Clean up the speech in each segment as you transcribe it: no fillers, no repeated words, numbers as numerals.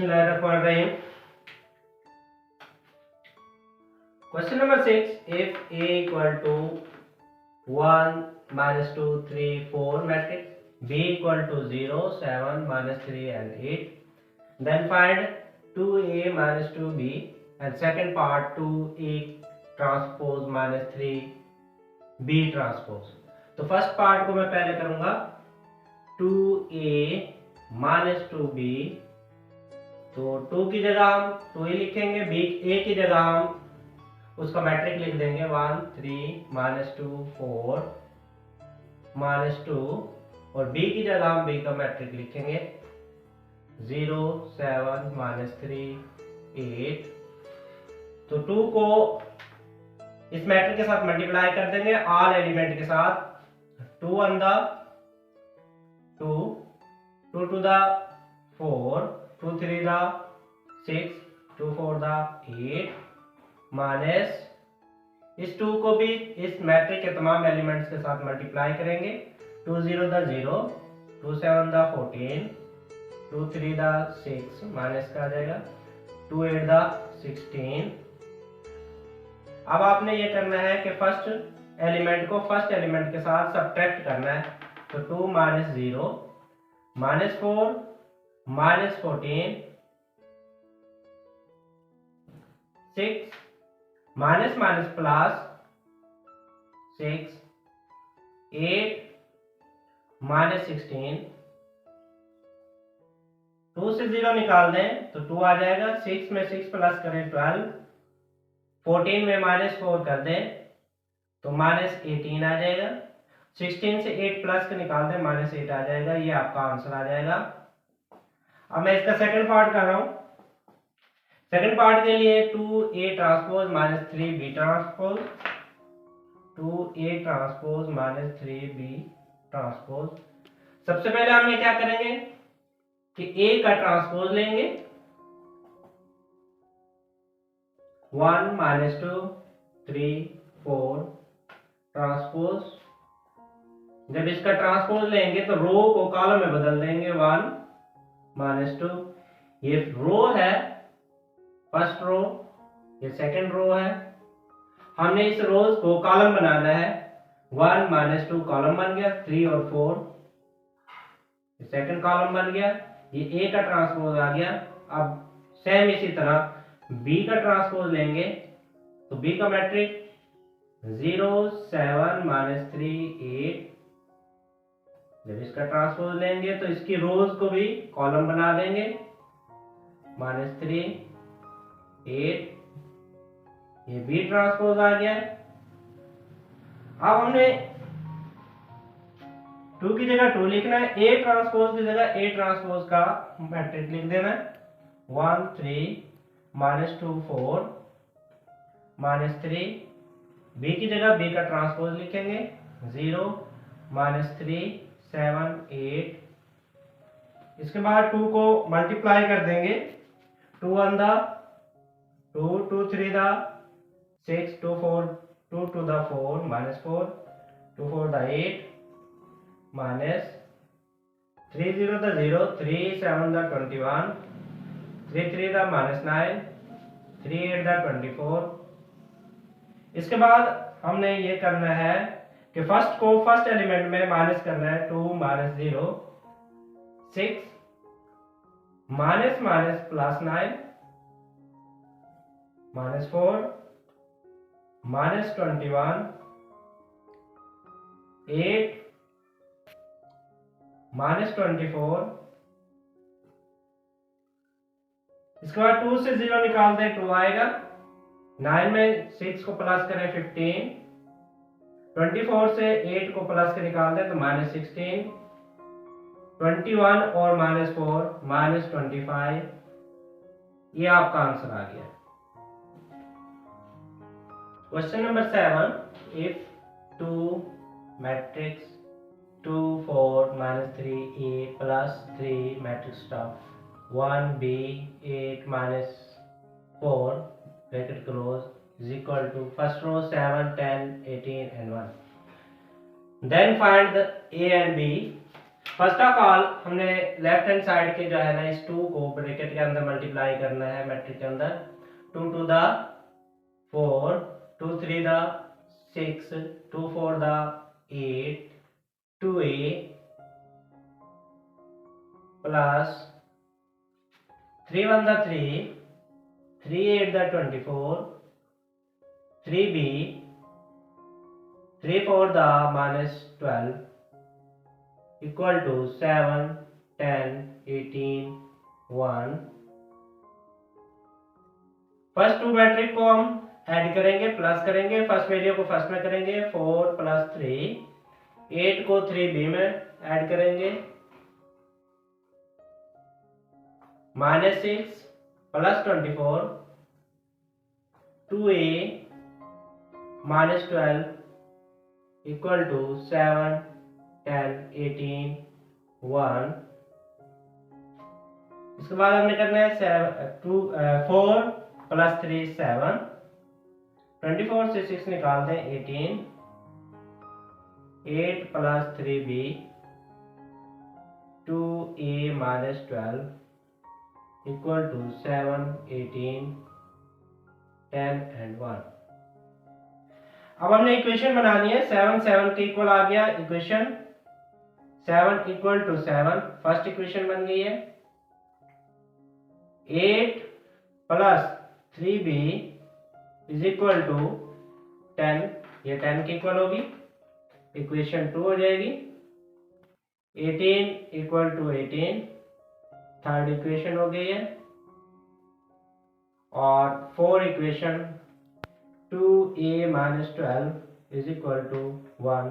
बिस्मिल्लाहिर्रहमानिर्रहीम। Question number 6, if A equal to 1 minus 2 3 4 matrix, B equal to 0 7 minus 3 and 8, then find 2A minus 2B and second part 2A transpose minus 3B transpose। तो first part को मैं पहले करूंगा 2A minus 2B, तो 2 की जगह हम 2 ही लिखेंगे, B A की जगह हम उसका मैट्रिक लिख देंगे 1 3 minus 2 4 minus 2, और B की जगह हम B का मैट्रिक लिखेंगे 0 7 minus 3 8। तो 2 को इस मैट्रिक के साथ मल्टीप्लाई कर देंगे ऑल एलिमेंट के साथ, 2 1 the 2 2 to the 4 2 3 the 6 2 4 the 8 minus इस 2 को भी इस मैट्रिक के तमाम एलिमेंट्स के साथ मल्टीप्लाई करेंगे, 2 0 the 0 2 7 the 14 2 3 the 6 माइनस का आ जाएगा 2 8 the 16। अब आपने ये करना है कि फर्स्ट एलिमेंट को फर्स्ट एलिमेंट के साथ सब्ट्रैक्ट करना है, तो 2 minus 0 minus 4 minus 14 6 minus minus plus 6 8 minus 16, 2 से 0 निकाल दें तो 2 आ जाएगा, 6 में 6 प्लस करें 12, 14 में -4 कर दें तो -18 आ जाएगा, 16 से 8 प्लस के निकाल दें -8 आ जाएगा। ये आपका आंसर आ जाएगा। अब मैं इसका सेकंड पार्ट कर रहा हूं। सेकंड पार्ट के लिए 2A transpose minus 3B transpose, 2A transpose minus 3B transpose. सबसे पहले हम ये क्या करेंगे कि A का ट्रांसपोज लेंगे, 1 -2 3 4 ट्रांसपोज। जब इसका ट्रांसपोज लेंगे तो रो को कॉलम में बदल देंगे, 1 -2, ये रो है फर्स्ट रो, ये सेकंड रो है। हमने इस रोज को कॉलम बनाना है, 1 -2 कॉलम बन गया, 3 और 4 सेकंड कॉलम बन गया, ये A का ट्रांसपोज आ गया। अब सेम इसी तरह B का ट्रांसपोज लेंगे तो B का मैट्रिक 0 7 -3 8। जब इसका ट्रांसपोज लेंगे तो इसकी रोज को भी कॉलम बना देंगे, -3 8, ये B ट्रांसपोज आ गया। अब हमने 2 की जगह 2 लिखना है, A ट्रांसपोज की जगह A ट्रांसपोज का मैट्रिक लिख देना है, 1 3 -2 4 -3। B की जगह B का ट्रांसपोज लिखेंगे, 0 -3 7 8। इसके बाद 2 को मल्टीप्लाई कर देंगे, 2 1 द 2 2 3 द 6 2 4 2 2 द 4 -4 2 4 द 8 माइनस 3 0 द 0 3 7 द 21 3 3 द -9 3 8 द 24। इसके बाद हमने ये करना है कि फर्स्ट को फर्स्ट एलिमेंट में माइनस करना है, 2 -0 6 माइनस माइनस प्लस 9 -4 -21 8 -24। इसके बाद 2 से 0 निकाल दें, 2 आएगा, 9 में 6 को प्लस करें 15, 24 से 8 को प्लस के निकाल दें तो -16, 21 और -4 -25। ये आपका आंसर आ गया। Question number 7, if 2 matrix 2 4 -3A plus 3 matrix of 1B 8 -4 bracket close is equal to first row 7 10 18 and 1, then find the A and B first of all हमने लेफ्ट हैंड साइड के जो है ना इस 2 को ब्रैकेट के अंदर मल्टीप्लाई करना है मैट्रिक्स के अंदर। 2 टू द 4, 2 3 द 6, 2 4 द 8, 2a प्लस 3 1 द 3, 3 8 द 24, 3b, 3 4 द -12 इक्वल टू 7 10 18 1। फर्स्ट 2 मैट्रिक को हम ऐड करेंगे, प्लस करेंगे। फर्स्ट वैल्यू को फर्स्ट में करेंगे, 4 प्लस 3, 8 को 3b में ऐड करेंगे, -6 प्लस 24, 2a -12 इक्वल टू 7 10 18 1। इसके बाद हमने करना है 4 प्लस 3 7, 24 से 6 निकाल दें 18, 8 plus 3b, 2a -12 equal to 7 18 10 and 1। अब हमने इक्वेशन बनानी है। 7 7 के इक्वल आ गया equation. 7 equal to 7 first equation बन गई है। 8 plus 3b is equal to 10, ये 10 के इक्वल होगी, इक्वेशन 2 हो जाएगी। 18 इक्वल टू 18 थर्ड इक्वेशन हो गई है। और 4 equation 2a -12 is equal to 1,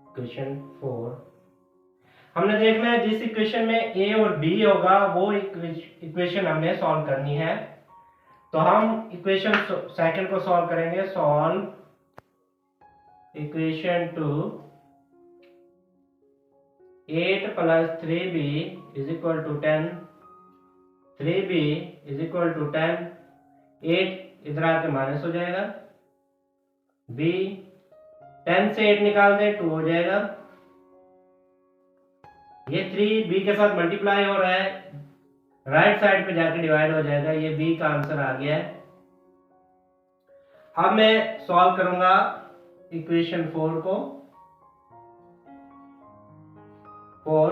equation 4। हमने देखना है जिस इक्वेशन में a और b होगा वो इक्वेशन हमने सॉल्व करनी है। तो हम इक्वेशन सेकंड को सॉल्व करेंगे। Solve equation 2, 8 plus 3b is equal to 10, 3b is equal to 10, 8 इधर आके माइनस हो जाएगा, b 10 से 8 निकाल दें 2 हो जाएगा। ये 3 b के साथ मल्टीप्लाई हो रहा है, राइट साइड पे जाके डिवाइड हो जाएगा। ये b का आंसर आ गया है। अब मैं सॉल्व करूंगा इक्वेशन 4 को। 4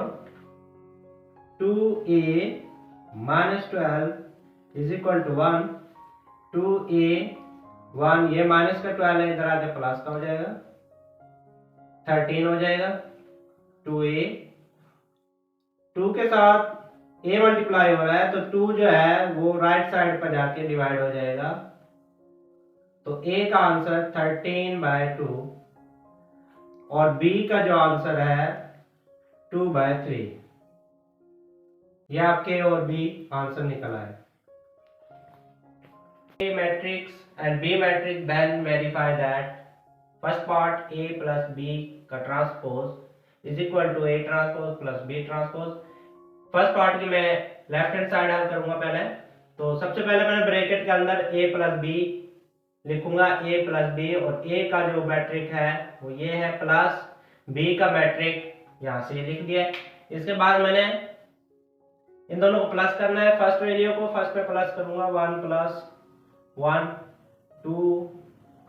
2a -12 is equal to 1, 2a 1, ये माइनस का 12 है, इधर आके प्लस का हो जाएगा, 13 हो जाएगा। 2a 2 के साथ a मल्टीप्लाई हो रहा है तो 2 जो है वो राइट साइड पर जाके डिवाइड हो जाएगा। तो a का आंसर 13/2 और b का जो आंसर है 2/3। यह आपके और b आंसर निकल आए। A matrix and B matrix, then verify that first part A plus B का transpose is equal to A transpose plus B transpose. First part की मैं लेफ्ट हैंड साइड हल करूंगा पहले। तो सबसे पहले मैंने ब्रैकेट के अंदर A प्लस B लिखूंगा, A प्लस B, और A का जो मैट्रिक है वो ये है, प्लस B का मैट्रिक यहाँ से लिख दिया। इसके बाद मैंने इन दोनों को प्लस करना है। फर्स्ट वैल्यू को फर्स्ट में प्लस करूंगा, 1 प्लस 1, 2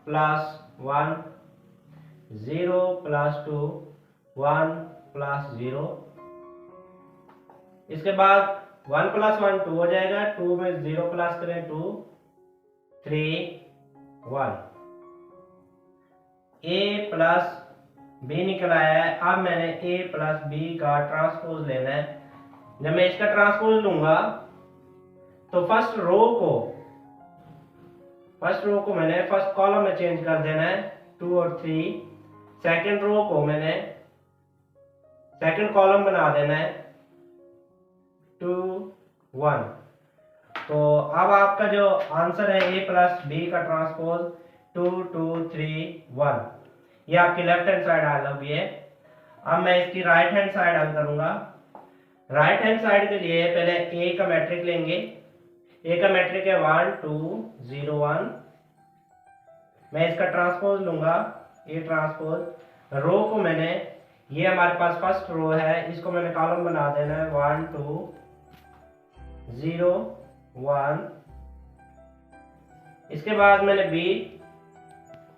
प्लस 1, 0 प्लस 2, 1 प्लस 0। इसके बाद 1 प्लस 1 2 हो जाएगा, 2 में 0 प्लस करें 2, 3 1। a प्लस b निकल आया है। अब मैंने a प्लस b का ट्रांसपोज लेना है। जब मैं इसका ट्रांसपोज लूंगा तो फर्स्ट रो को मैंने फर्स्ट कॉलम में चेंज कर देना है, 2 और 3। सेकंड रो को मैंने सेकंड कॉलम बना देना है, 2 1। तो अब आपका जो आंसर है a प्लस b का ट्रांसपोज 2 2 3 1, ये आपकी लेफ्ट हैंड साइड हल होगी है। अब मैं इसकी राइट हैंड साइड हल करूंगा। राइट हैंड साइड के लिए पहले a का मैट्रिक लेंगे। a का मैट्रिक है 1 2 0 1। मैं इसका ट्रांसपोज लूंगा, a ट्रांसपोज। रो को मैंने ये हमारे पास फर्स्ट रो है, इसको मैंने कॉलम बना देना है 1 2 0 1। इसके बाद मैंने बी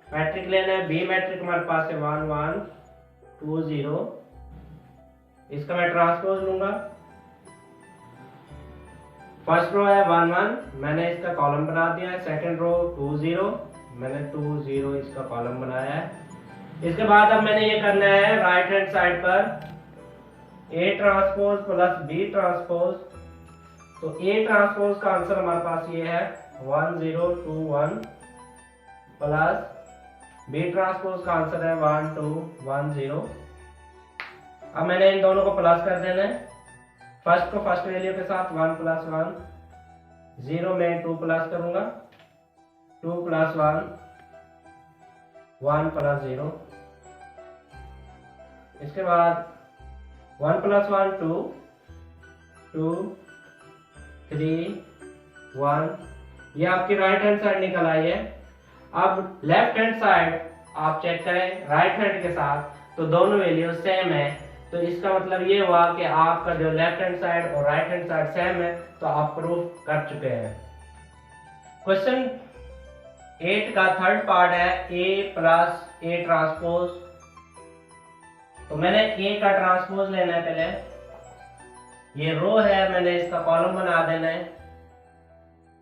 मैट्रिक लेना है, बी मैट्रिक हमारे पास है 1 1 2 0। इसका मैं ट्रांसपोज लूंगा। फर्स्ट रो है 1 1, मैंने इसका कॉलम बना दिया है। सेकंड रो 2 0, मैंने 2 0 इसका कॉलम बनाया है। इसके बाद अब मैंने ये करना है राइट हैंड साइड पर A transpose plus B transpose. तो A ट्रांसपोज का आंसर हमारे पास ये है 1 0 2 1 प्लस B ट्रांसपोज का आंसर है 1 2 1 0। अब मैंने इन दोनों को प्लस कर देना है। फर्स्ट को फर्स्ट वैल्यू के साथ 1 प्लस 1, 0 में 2 प्लस करूंगा, 2 प्लस 1 1 प्लस 0। इसके बाद 1 प्लस 1 2 2 3 1। ये आपकी राइट हैंड साइड निकल आई है। अब लेफ्ट हैंड साइड आप चेक करें राइट हैंड के साथ, तो दोनों वैल्यू सेम है। तो इसका मतलब ये हुआ कि आपका जो लेफ्ट हैंड साइड और राइट हैंड साइड सेम है, तो आप प्रूफ कर चुके हैं। क्वेश्चन 8 का थर्ड पार्ट है A प्लस A ट्रांसपोज। तो मैंने A का ट्रांसपोज लेना है पहले। ये रो है, मैंने इसका कॉलम बना देना है।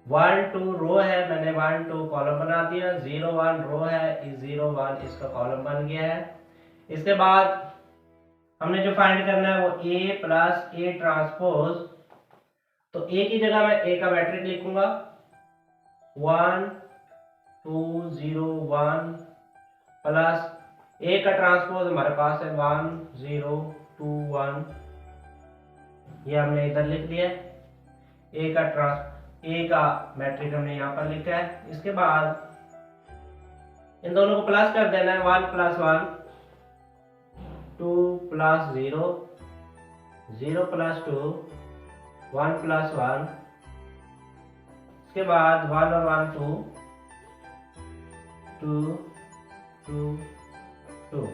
1 2 रो है, मैंने 1 2 कॉलम बना दिया। 0 1 रो है, 0 1 इसका कॉलम बन गया है। इसके बाद हमने जो फाइंड करना है वो A प्लस A ट्रांसपोज। तो A की जगह मैं A का मैट्रिक लिखूंगा 1 2 0 1 प्लस A का ट्रांसपोज हमारे पास है 1 0 2 1। ये हमने इधर लिख दिया है। A का मैट्रिक हमने यहाँ पर लिखा है। इसके बाद इन दोनों को प्लस कर देना है। 1 प्लस 1 2 प्लस 0 0 प्लस 2 1 प्लस 1। इसके बाद 1 और 1 2 2 2 2।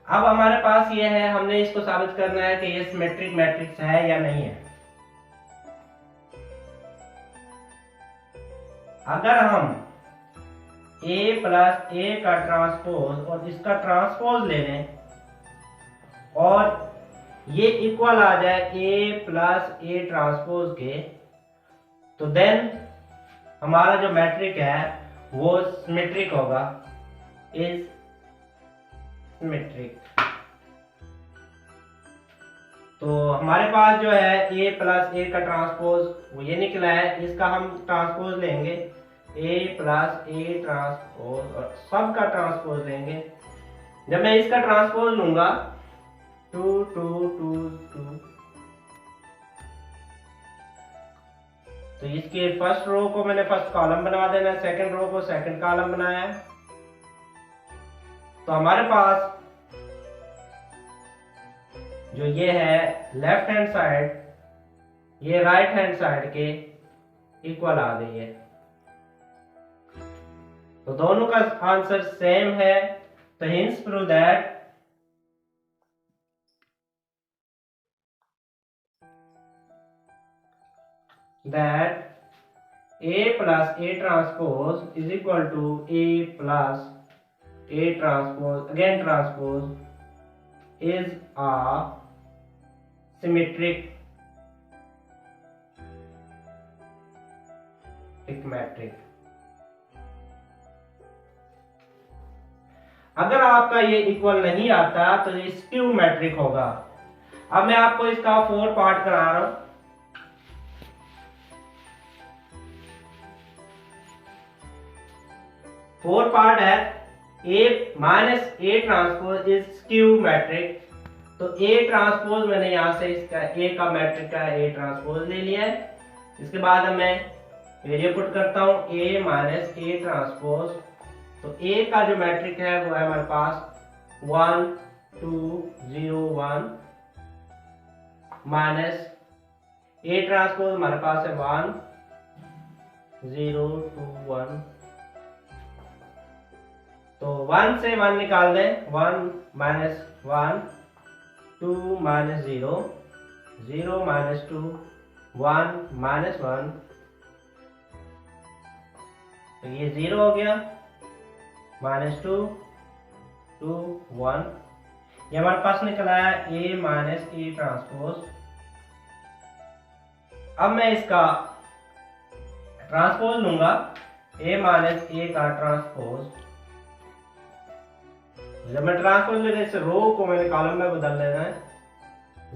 अब हमारे पास ये है, हमने इसको साबित करना है कि ये सिमेट्रिक मैट्रिक्स है या नहीं है। अगर हम A प्लस A का ट्रांसपोज और इसका ट्रांसपोज ले लें और ये इक्वल आ जाए A प्लस A ट्रांसपोज के, तो देन हमारा जो मैट्रिक है वो सिमेट्रिक होगा, इज सिमेट्रिक। तो हमारे पास जो है A प्लस A का ट्रांसपोज वो ये निकला है। इसका हम ट्रांसपोज लेंगे A प्लस A ट्रांसपोज और सब का ट्रांसपोज लेंगे। जब मैं इसका ट्रांसपोज लूंगा 2 2 2 2, तो इसके फर्स्ट रो को मैंने फर्स्ट कॉलम बना देना है, सेकंड रो को सेकंड कॉलम बनाया है। तो हमारे पास जो ये है लेफ्ट हैंड साइड, ये राइट हैंड साइड के इक्वल आ गई है। तो दोनों का आंसर सेम है। तो hints prove that A plus A transpose is equal to A plus A transpose again transpose is a symmetric matrix. अगर आपका ये इक्वल नहीं आता तो ये स्क्यू मैट्रिक होगा। अब मैं आपको इसका 4 पार्ट करा रहा हूं। फोर पार्ट है। A minus A transpose is skew matrix. तो A ट्रांसपोज मैंने यहां से इसका A का मैट्रिक का A ट्रांसपोज ले लिया है। इसके बाद मैं वैल्यू पुट करता हूं A माइनस A ट्रांसपोज। तो A का जो मैट्रिक है वो है हमारे पास 1 2 0 1 माइनस A ट्रांसपोज हमारे पास है 1 0 2 1। तो 1 से 1 निकाल दें, 1 माइनस 1, 2 माइनस 0, 0 माइनस 2, 1 माइनस 1, तो ये 0 हो गया, माइनस 2, 2, 1, ये हमारे पास निकला है A माइनस ए ट्रांसपोज। अब मैं इसका ट्रांसपोज लूंगा, A माइनस ए का ट्रांसपोज। जब मैं ट्रांसपोज लेने से रो को मैंने कॉलम में बदल लेना है,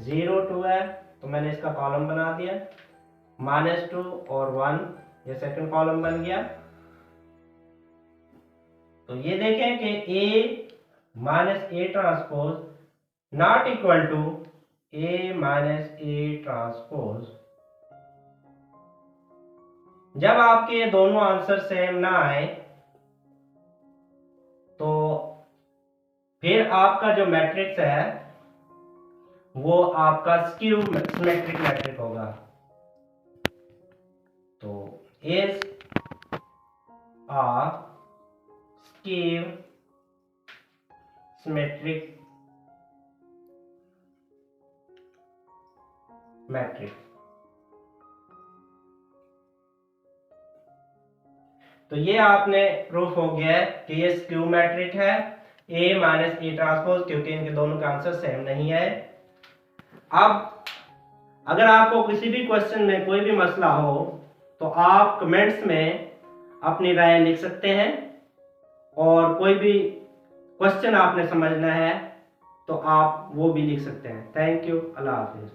0 2 है तो मैंने इसका कॉलम बना दिया, माइनस 2 और 1 ये सेकंड कॉलम बन गया। तो ये देखें कि A minus A transpose not equal to A minus A transpose. जब आपके ये दोनों आंसर सेम ना आए तो फिर आपका जो मैट्रिक्स है वो आपका स्क्यू सिमेट्रिक मैट्रिक होगा। तो is a skew symmetric matrix. तो ये आपने प्रूफ हो गया है कि ये स्क्यू मैट्रिक है A माइनस ए ट्रांसपोज, क्योंकि इनके दोनों का आंसर सेम नहीं है। अब अगर आपको किसी भी क्वेश्चन में कोई भी मसला हो तो आप कमेंट्स में अपनी राय लिख सकते हैं, और कोई भी क्वेश्चन आपने समझना है तो आप वो भी लिख सकते हैं। Thank you, Allah Hafiz.